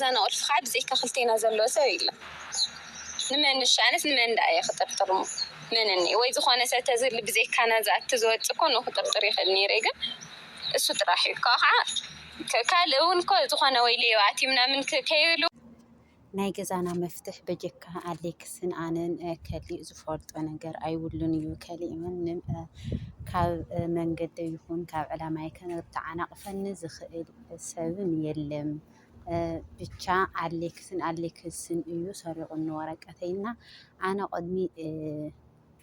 ገዛና ቁልፍ ከዓ ብዘይካ ክልቴና ዘለዎ ሰብ የለን ንመን ሻነስ ንመን ዳእየ ክጥርጥሩ መንኒ ወይ ዝኾነ ሰብ ተዝህሊ ብዘይካና ዝኣቲ ዝወፅእ እኮ ነው ክጥርጥር ይኽእል ነይረ ግን እሱ ጥራሕ እዩ ከዓ ካልእ እውን እኮ ዝኾነ ወይ ሌባ ኣትዩ ምናምን ከይብሉ ናይ ገዛና መፍትሕ በጀካ ኣሌክስን ኣነን ከሊእ ዝፈልጦ ነገር ኣይብሉን እዩ ከሊእ ምንም ካብ መንገዲ ይኹን ካብ ዕላማይ ከነተዓናቕፈኒ ዝኽእል ሰብን የለም ብቻ ኣሌክስን እዩ ሰሪቑኒ ወረቀተይና ኣነ ቅድሚ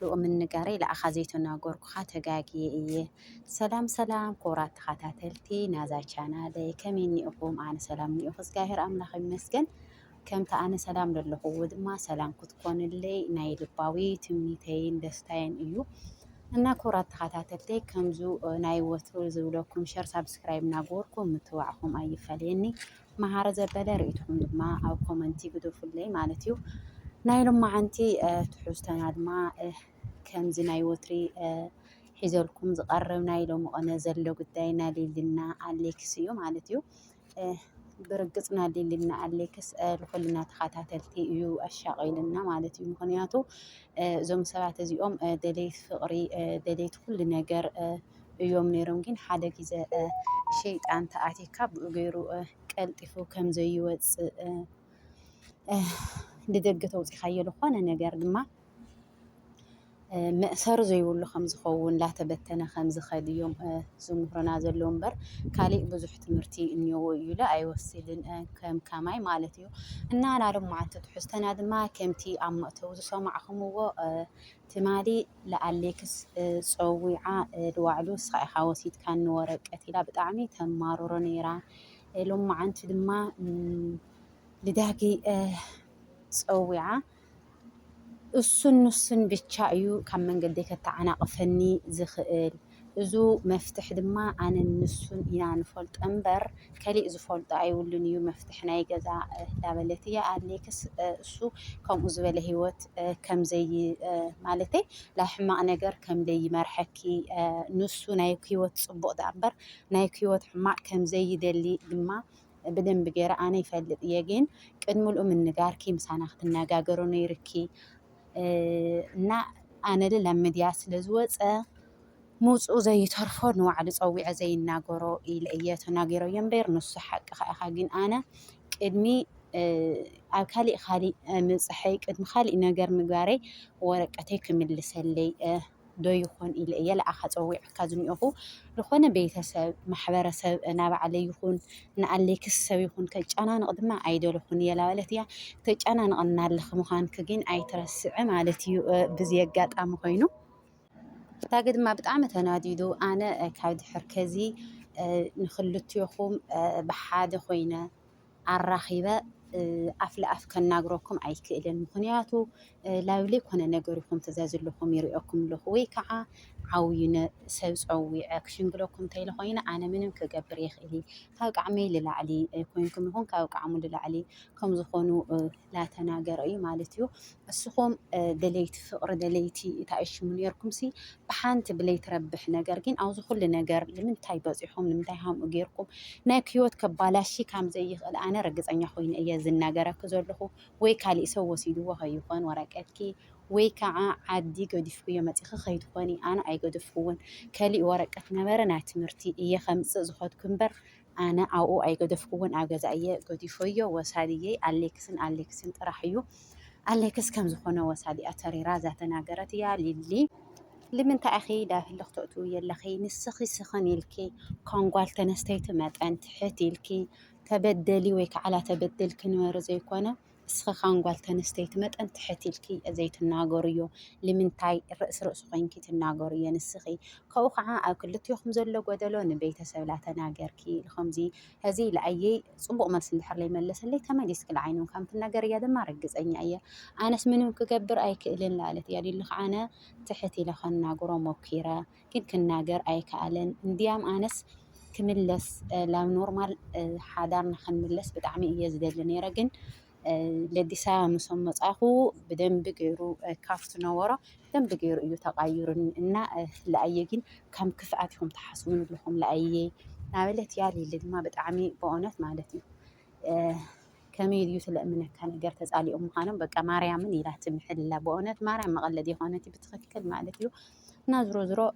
ልኡም ንጋረይ ለኣኻ ዘይተናገርኩኻ ተጋጊየ እየ ሰላም ክቡራት ተኸታተልቲ ናዛ ቻናለይ ከመይ እኒኢኹም ኣነ ሰላም እኒኢኹ እግዚአብሔር ኣምላኽ ይመስገን ከምቲ ኣነ ሰላም ዘለኹዎ ድማ ሰላም ክትኮንለይ ናይ ልባዊ ትምኒተይን ደስታይን እዩ እና ክቡራት ተኸታተልተይ ከምዙ ናይ ወትሩ ዝብለኩም ሸር ሳብስክራይብ እናገበርኩም ምትዋዕኹም ኣይፈለየኒ መሃረ ዘበለ ርእይትኩም ድማ ኣብ ኮመንቲ ግደፉለይ ማለት እዩ ናይ ሎማዓንቲ ትሕዝቶና ድማ ከምዚ ናይ ወትሪ ሒዘልኩም ዝቐርብ ናይ ሎሚ ቆነ ዘሎ ጉዳይ ናሊልና ኣሌክስ እዩ ማለት እዩ ብርግጽና ሊልና ኣሌክስ ለኩልና ተኸታተልቲ እዩ ኣሻቒልና ማለት እዩ ምክንያቱ እዞም ሰባት እዚኦም ደለይት ፍቕሪ ደለይት ኩሉ ነገር እዮም ነይሮም ግን ሓደ ግዜ ሸይጣን ተኣቲካ ብኡ ገይሩ ቀልጢፉ ከም ዘይወፅእ ልደገ ተውፂኻዮ ዝኾነ ነገር ድማ መእሰር ዘይብሉ ከም ዝኸውን ላተበተነ ከም ዝኸድ እዮም ዝምሁርና ዘሎ እምበር ካሊእ ብዙሕ ትምህርቲ እኒአዎ እዩ ለ ኣይወስድን ከም ከማይ ማለት እዩ እና ናሎማዓንቲ ትሕዝቶና ድማ ከምቲ ኣብ መእተው ዝሰማዕኹምዎ ትማሊ ለኣሌክስ ፀዊዓ ልዋዕሉ ንስኻ ኢኻ ወሲድካ ንወረቀት ኢላ ብጣዕሚ ተማርሮ ነይራ ሎማዓንቲ ድማ ልዳጊ ፀዊዓ እሱን ብቻ እዩ ካብ መንገዲ ከተዓናቕፈኒ ዝኽእል እዙ መፍትሕ ድማ ኣነ ንሱን ኢና ንፈልጦ እምበር ከሊእ ዝፈልጦ ኣይብሉን እዩ መፍትሕ ናይ ገዛ ዳበለት እያ ኣሌክስ እሱ ከምኡ ዝበለ ሂወት ከምዘይ ማለተይ ናይ ሕማቕ ነገር ከምዘይ መርሐኪ ንሱ ናይ ሂወት ፅቡቕ ዳ እምበር ናይ ሂወት ሕማቕ ከምዘይደሊ ድማ ብደንብ ገይረ ኣነ ይፈልጥ እየ ግን ቅድሚ ልኡ ምንጋርኪ ምሳና ክትነጋገሩ ነይርኪ እና ኣነ ለ ሚድያ ስለ ዝወፀ ሙፁ ዘይተርፎ ንባዕሉ ፀዊዐ ዘይናገሮ ኢለ እየ ተናጊሮ እየ እምበር ንሱ ሓቂ ኢኻ ግን ኣነ ቅድሚ ኣብ ካሊእ ምፅሐይ ቅድሚ ካሊእ ነገር ምግባረይ ወረቀተይ ክምልሰለይ ዶ ይኾን ኢለ እየ ለኣኻ ፀዊዕካ ዝኒአኹ ዝኾነ ቤተሰብ ማሕበረሰብ ናባዕለይ ይኹን ንኣሌክስ ሰብ ይኹን ከጨናንቕ ድማ ኣይደለኹን እየ ላበለት እያ ተጨናንቕና ኣለኽ ምዃንክ ግን ኣይትረስዕ ማለት እዩ ብዚ ኣጋጣሚ ኮይኑ ዳጊ ድማ ብጣዕሚ ተናዲዱ ኣነ ካብ ድሕር ከዚ ንክልትዮኹም ብሓደ ኮይነ ኣራኺበ ኣፍ ለኣፍ ከናግረኩም ኣይክእልን ምክንያቱ ላብለይ ኮነ ነገር ይኹም ተዛዝለኹም ይሪኦኩም ኣለኹ ወይ ከዓ ዓውይነ ሰብ ፀዊዐ ክሽንግለኩም እንተይለኮይነ ኣነ ምንም ክገብር የኽእል ካብ ቃዕመይ ልላዕሊ ኮይንኩም ይኹን ካብ ቃዕሙ ልላዕሊ ከም ዝኾኑ ላተናገረ እዩ ማለት እዩ እስኹም ደለይቲ ፍቕሪ ደለይቲ ተኣሽሙ ነርኩም ሲ ብሓንቲ ብለይ ትረብሕ ነገር ግን ኣብዚ ኩሉ ነገር ንምንታይ በፂሖም ንምንታይ ሃምኡ ጌርኩም ናይ ክሂወት ከባላሺ ከም ዘይኽእል ኣነ ረግፀኛ ኮይነ እየ ዝናገረክ ዘለኹ ወይ ካሊእ ሰብ ወሲድዎ ከይኾን ወረቀትኪ ወይ ከዓ ዓዲ ገዲፍክዮ መፂኺ ከይትኾኒ ኣነ ኣይገድፍክውን ከሊእ ወረቀት ነበረ ናይ ትምህርቲ እየ ከምፅእ ዝኸድኩ እምበር ኣነ ኣብኡ ኣይገደፍክውን ኣብ ገዛ እየ ገዲፈዮ ወሳድየ ኣሌክስን ጥራሕ እዩ ኣሌክስ ከም ዝኾነ ወሳዲኣ ተሪራ ዛተናገረት እያ ሊሊ ንምንታይ ኣኺ ዳፍልኽ ተእትው የለኺ ንስኺ ስኽን ኢልኪ ኮንጓል ተነስተይቲ መጠን ትሕት ኢልኪ ተበደሊ ወይ ከዓ ላተበደልኪ ንበሪ ዘይኮነ እስኺ ኻንጓል ተነስተይቲ መጠን ትሕት ኢልኪ ዘይትናገሩ እዮ ንምንታይ ርእሲ ኮይንኪ ትናገሩ እየ ንስኺ ካብኡ ከዓ ኣብ ክልትዮኹም ዘሎ ጎደሎ ንቤተሰብ ላተናገርኪ ከምዚ ሕዚ ለኣየይ ፅቡቕ መልሲ እንድሕር ዘይመለሰለይ ተመሊስክ ንዓይኑ ከም ትናገር እያ ድማ ረግፀኛ እየ ኣነስ ምንም ክገብር ኣይክእልን ላለት እያ ዲሉ ኣነ ትሕት ኢለ ከናግሮ ሞኪረ ግን ክናገር ኣይከኣለን እንድያም ኣነስ ክምለስ ላብ ኖርማል ሓዳርና ክንምለስ ብጣዕሚ እየ ዝደሊ ነይረ ግን ለዲሳ ምሶም መጻኹ ብደንብ ገይሩ ካፍት ነበሮ ደንብ ገይሩ እዩ ተቃይሩኒ እና ለኣየ ግን ከም ክፍኣት ኢኹም ተሓስቡን ኣለኹም ለኣየ ናበለት ያ ሊሊ ድማ ብጣዕሚ በእውነት ማለት እዩ كمي ديو تلأمنك كان نجار تسألي خانم بقى ماريام من إله تمحل بونت ماريام مغلد يخونتي بتخكل مالتيو نازرو زرو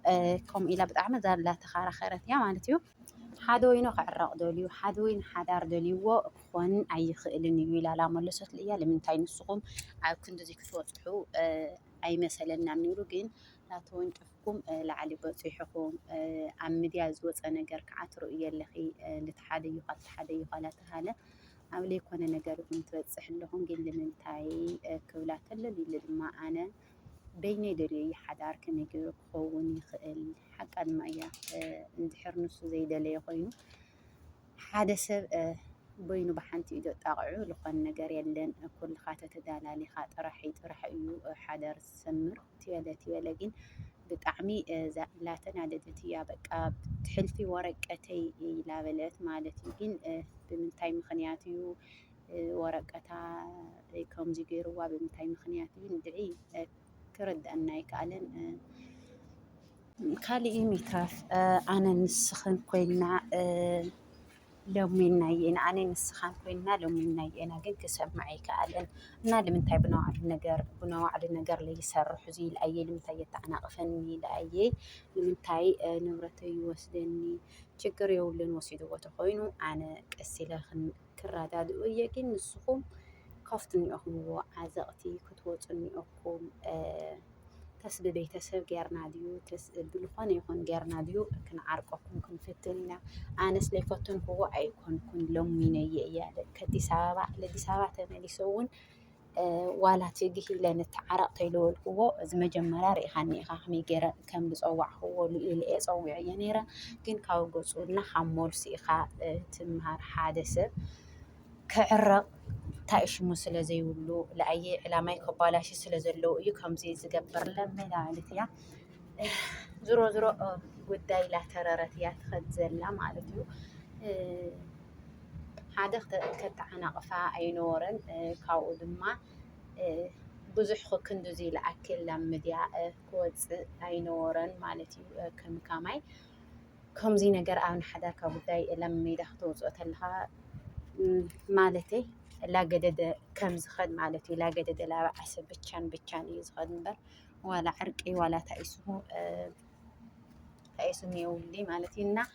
كم إلى بتعمل زار لا تخارا خيرت يا مالتيو حدوينو خعرق دوليو حدوين حدار دوليو خون أي خيلن يلا لا ملصت ليا لمن تاين السقم عاد كنت زي كثوتحو أي مثلا نعملو جين لا توينتفكم لعلي بصيحكم عمدي عزوز أنا جرك عترو يلخي لتحدي يقال تحدي يقال تهاله عملي كنا نجرب نتوسح لهم جين لمن تاي كولات اللي ما أنا بيني دري حدار كم يجرو خوني خل حق المية ندحر نص زي دلي قينو حادث بينو بحنتي إذا تقعو لقن نجار يلن كل خاتة دلالي خاطر راح يو حدار سمر تيلا جين بتعمي لا تنادت يا بقى تحلفي ورقتي لا بلات مالتي جين بمنتاي مخنياتيو ورقتها كم زيجروا بمنتاي مخنياتيو ندعي كرد أناي كالن كالي ميتاف أنا نسخن كوينا لو من نايين أنا نسخن كوينا لو من نايين أجن كسب معي كالن نال من تاي بنوع على النجار اللي يسرح زي الأي لمن تاي تعنى فني لأي لمن تاي نورتي يوسدني شكر يولن وسيدو وتخوينو أنا كسيلا خن كراداد ويجن نسخم كفتني أخو عزقتي كتوتني أخو تسب بيتسب جارنا ديو بالخان يكون جارنا ديو كن عرقكم كن فتننا أنا سليفتن هو أيكون كن لوم مني يا كدي سبعة لدي سبعة تملي سون ولا تيجي لأن تعرق تيلول هو زم جمرة ريحاني خامي جرا كم بصوع هو اللي صوع يعني را كن كاو جزءنا حمول سيخا تمهر حادثة كعرق تايش مسلا زي ولو لأي علامة كبالاش سلا زلو يكم زي زجبر لما لعلتيا زرو وداي لا ترارت يا تخزلا مالتيو هذا كتعنا قفا أي نورن كاود ما بزح كندو زي لأكل لمديا كوز أي نورن مالتيو كم كامي كم زي نجار أون حدا كوداي لما يدخلوا زوتلها مالتي لا جدد كم زخد مالتي لا جدد لا عسب بتشان يزخد نبر ولا عرقي ولا تأيسو ميولي مالتينا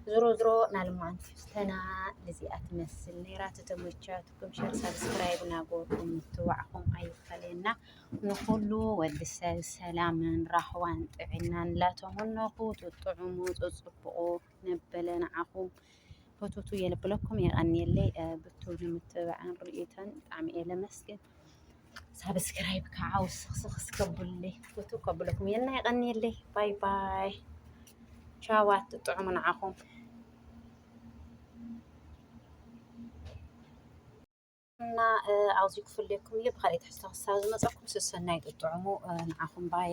زرو نالمان كفتنا لزي أتمثل نيرات تمويتشاتكم شير سبسكرايب ناقولكم توعكم أي خلينا نقولو ودسال سلام راحوان تعينا لا تهنو قوت الطعمو تصبقو نبلنا عقوم فتوتو يلبلكم يغني اللي بتوجي متابعين رؤيتاً طعم إلى مسكن سبسكرايب كعاوس خص قبل لي فتو قبلكم يلا يغني اللي باي باي شاوات طعمنا عقوم أنا عاوز يكفل لكم يبغى يتحسن خصاص ما تأكل سنايد الطعمو نعقوم باي